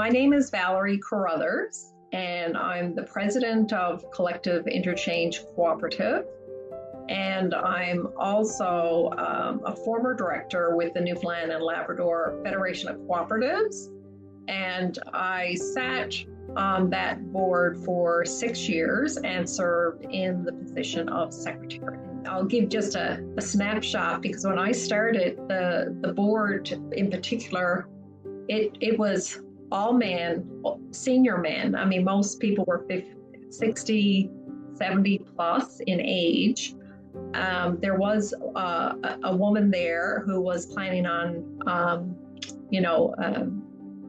My name is Valerie Carruthers, and I'm the president of Collective Interchange Cooperative. And I'm also a former director with the Newfoundland-Labrador Federation of Cooperatives. And I sat on that board for 6 years and served in the position of secretary. I'll give just a snapshot, because when I started, the board in particular, it was all men, senior men. I mean, most people were 50, 60, 70 plus in age. There was a woman there who was planning on,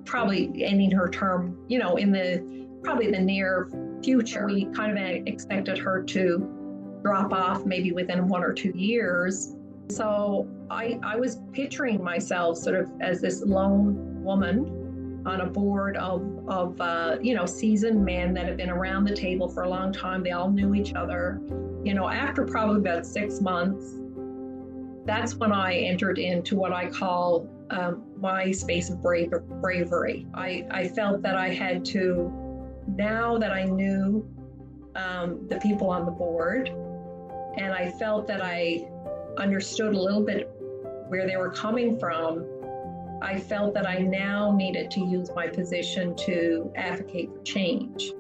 probably ending her term, in probably the near future. We kind of expected her to drop off maybe within 1 or 2 years. So I was picturing myself sort of as this lone woman on a board of seasoned men that have been around the table for a long time. They all knew each other. After probably about 6 months, that's when I entered into what I call my space of bravery. I felt that I had to, now that I knew the people on the board, and I felt that I understood a little bit where they were coming from, I felt that I now needed to use my position to advocate for change.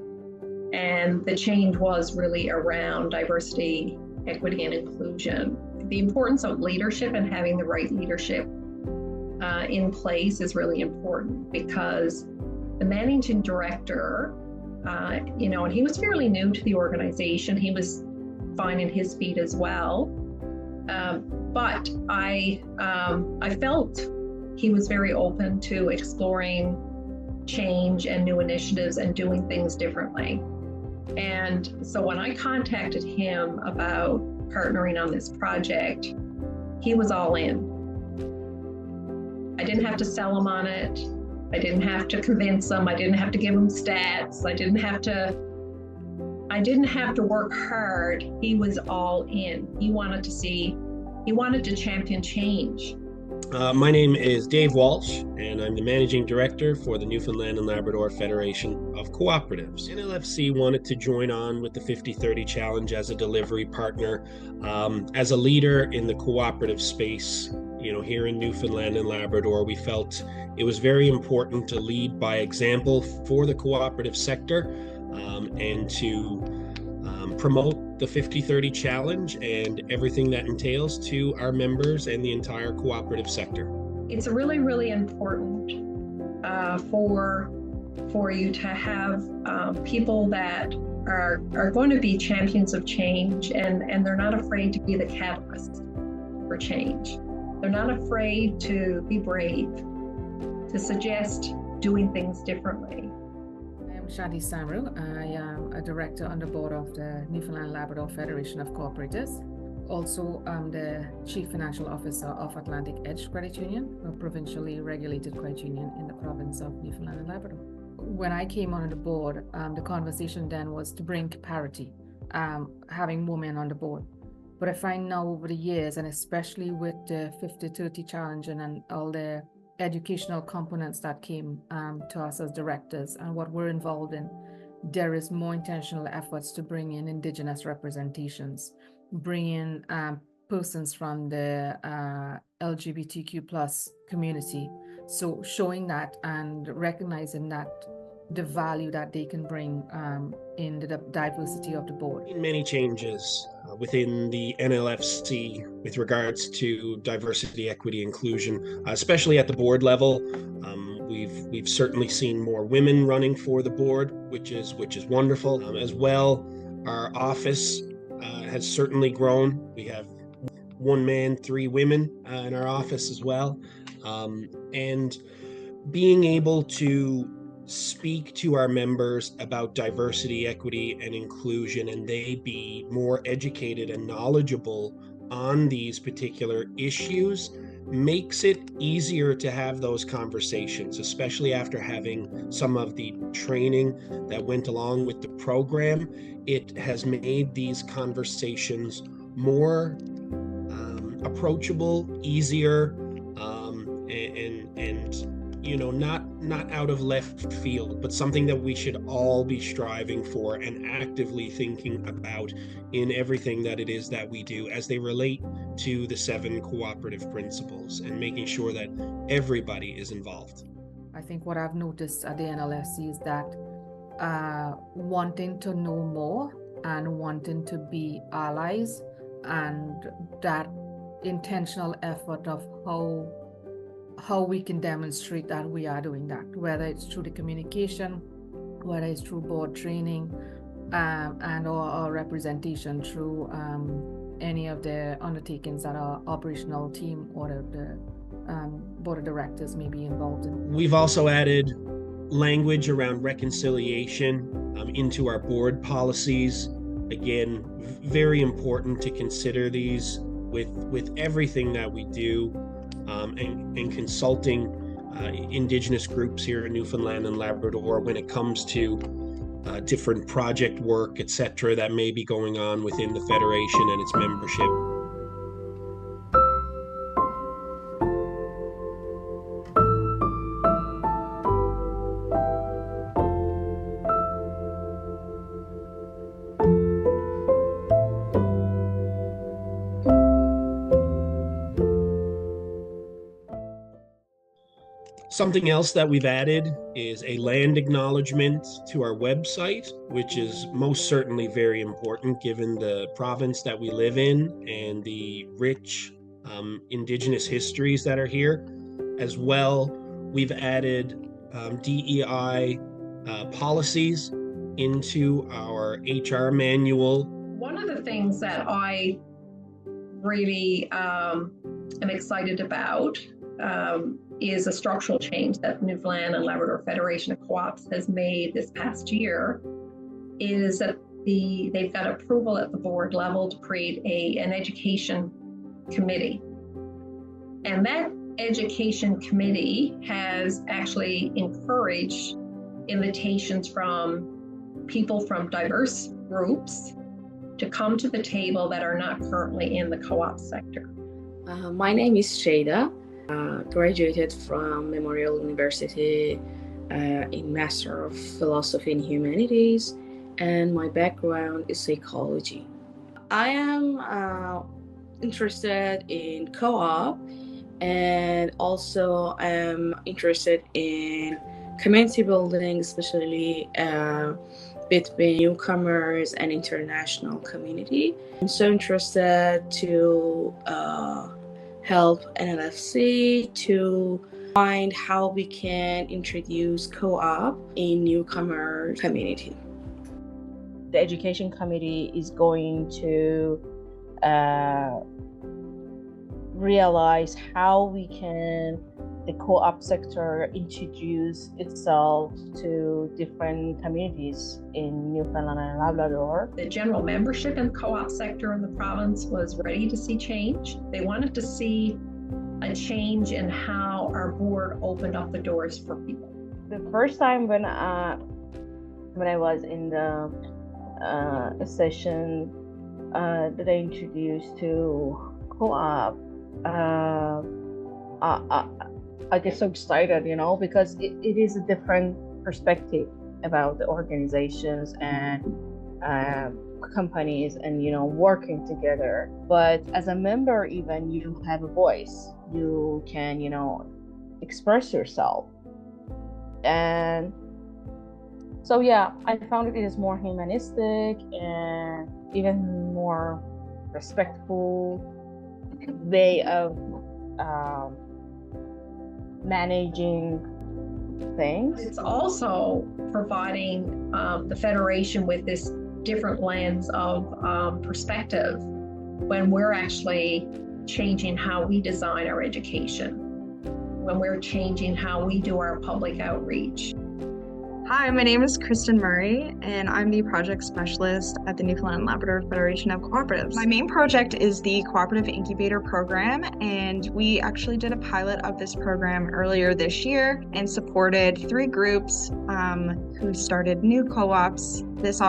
And the change was really around diversity, equity, and inclusion. The importance of leadership and having the right leadership in place is really important, because the managing director, and he was fairly new to the organization. He was finding his feet as well. But I felt he was very open to exploring change and new initiatives and doing things differently. And so when I contacted him about partnering on this project, he was all in. I didn't have to sell him on it. I didn't have to convince him. I didn't have to give him stats. I didn't have to work hard. He was all in. He wanted to champion change. My name is Dave Walsh, and I'm the Managing Director for the Newfoundland-Labrador Federation of Cooperatives. NLFC wanted to join on with the 50/30 Challenge as a delivery partner, as a leader in the cooperative space. Here in Newfoundland and Labrador, we felt it was very important to lead by example for the cooperative sector, and to promote the 50/30 Challenge and everything that entails to our members and the entire cooperative sector. It's really, really important for you to have people that are going to be champions of change, and they're not afraid to be the catalyst for change. They're not afraid to be brave, to suggest doing things differently. I'm Shanti Samru. I am a director on the board of the Newfoundland-Labrador Federation of Cooperatives. Also, I'm the Chief Financial Officer of Atlantic Edge Credit Union, a provincially regulated credit union in the province of Newfoundland and Labrador. When I came on the board, the conversation then was to bring parity, having women on the board. But I find now over the years, and especially with the 50/30 Challenge and all the educational components that came to us as directors and what we're involved in, there is more intentional efforts to bring in Indigenous representations, bring in persons from the LGBTQ plus community. So showing that and recognizing that the value that they can bring in the diversity of the board. Many changes within the NLFC with regards to diversity, equity, inclusion, especially at the board level. We've certainly seen more women running for the board, which is wonderful. As well, our office has certainly grown. We have 1 man, 3 women in our office as well. And being able to speak to our members about diversity, equity, and inclusion, and they be more educated and knowledgeable on these particular issues, makes it easier to have those conversations, especially after having some of the training that went along with the program. It has made these conversations more approachable, easier, and not out of left field, but something that we should all be striving for and actively thinking about in everything that it is that we do as they relate to the 7 cooperative principles, and making sure that everybody is involved. I think what I've noticed at the NLFC is that wanting to know more and wanting to be allies, and that intentional effort of how we can demonstrate that we are doing that, whether it's through the communication, whether it's through board training, and or representation through any of the undertakings that our operational team or the board of directors may be involved in. We've also added language around reconciliation into our board policies. Again, very important to consider these with everything that we do, and consulting Indigenous groups here in Newfoundland and Labrador when it comes to different project work, etc., that may be going on within the Federation and its membership. Something else that we've added is a land acknowledgement to our website, which is most certainly very important given the province that we live in and the rich Indigenous histories that are here. As well, we've added DEI policies into our HR manual. One of the things that I really am excited about is a structural change that Newfoundland and Labrador Federation of Co-ops has made this past year, is that they've got approval at the board level to create an education committee. And that education committee has actually encouraged invitations from people from diverse groups to come to the table that are not currently in the co-op sector. My name is Shada. Graduated from Memorial University in Master of Philosophy and Humanities, and my background is psychology. I am interested in co-op, and also I'm interested in community building, especially between newcomers and international community. I'm so interested to help NLFC to find how we can introduce co-op in newcomer community. The education committee is going to realize how we can, the co-op sector, introduce itself to different communities in Newfoundland and Labrador. The general membership in the co-op sector in the province was ready to see change. They wanted to see a change in how our board opened up the doors for people. The first time when I was in the session that I introduced to co-op, I get so excited, because it is a different perspective about the organizations and companies and, working together. But as a member, even, you have a voice. You can, express yourself. And so, yeah, I found it is more humanistic and even more respectful way of managing things. It's also providing the Federation with this different lens of perspective when we're actually changing how we design our education, when we're changing how we do our public outreach. Hi, my name is Kristen Murray, and I'm the project specialist at the Newfoundland-Labrador Federation of Cooperatives. My main project is the Cooperative Incubator Program, and we actually did a pilot of this program earlier this year and supported 3 groups who started new co-ops this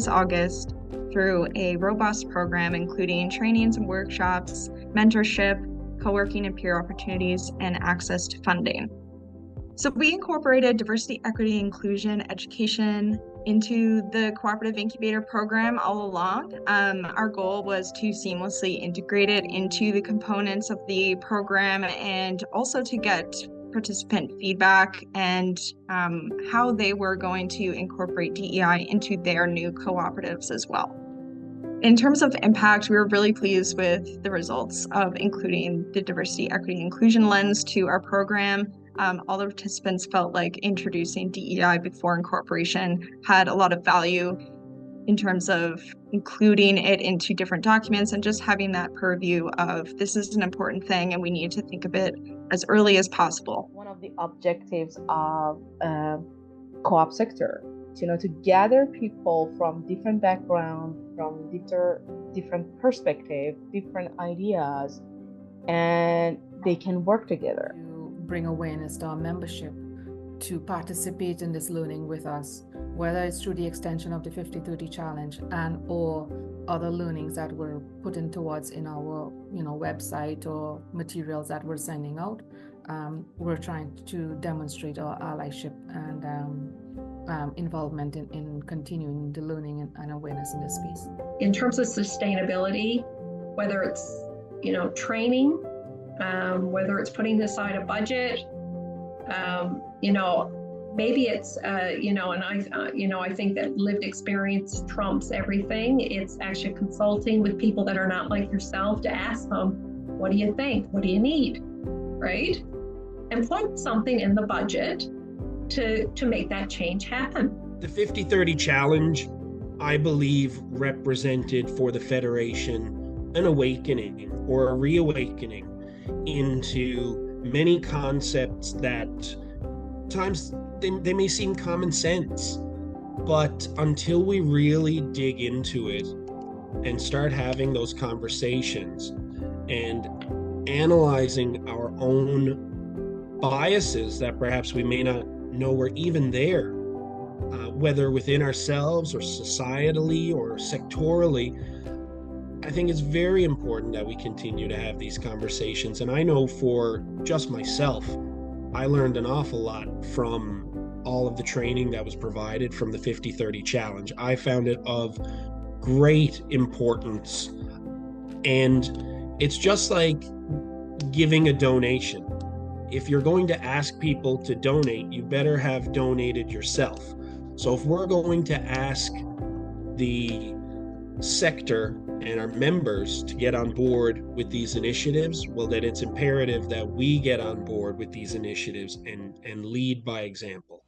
August through a robust program including trainings and workshops, mentorship, co-working and peer opportunities, and access to funding. So we incorporated diversity, equity, inclusion, education into the Cooperative Incubator program all along. Our goal was to seamlessly integrate it into the components of the program and also to get participant feedback and how they were going to incorporate DEI into their new cooperatives as well. In terms of impact, we were really pleased with the results of including the diversity, equity, inclusion lens to our program. All the participants felt like introducing DEI before incorporation had a lot of value in terms of including it into different documents and just having that purview of this is an important thing and we need to think of it as early as possible. One of the objectives of co-op sector, to gather people from different backgrounds, from different perspectives, different ideas, and they can work together. To bring awareness to our membership to participate in this learning with us, whether it's through the extension of the 50-30 challenge and or other learnings that we're putting towards in our website or materials that we're sending out. We're trying to demonstrate our allyship and involvement in continuing the learning and awareness in this space. In terms of sustainability, whether it's training, whether it's putting aside a budget, maybe it's and I think that lived experience trumps everything. It's actually consulting with people that are not like yourself to ask them, what do you think? What do you need? Right? And put something in the budget to make that change happen. The 50-30 challenge, I believe, represented for the Federation an awakening or a reawakening into many concepts that times they may seem common sense, but until we really dig into it and start having those conversations and analyzing our own biases that perhaps we may not know were even there, whether within ourselves or societally or sectorally, I think it's very important that we continue to have these conversations. And I know for just myself, I learned an awful lot from all of the training that was provided from the 50-30 challenge. I found it of great importance. And it's just like giving a donation. If you're going to ask people to donate, you better have donated yourself. So if we're going to ask the sector and our members to get on board with these initiatives, well, then it's imperative that we get on board with these initiatives and lead by example.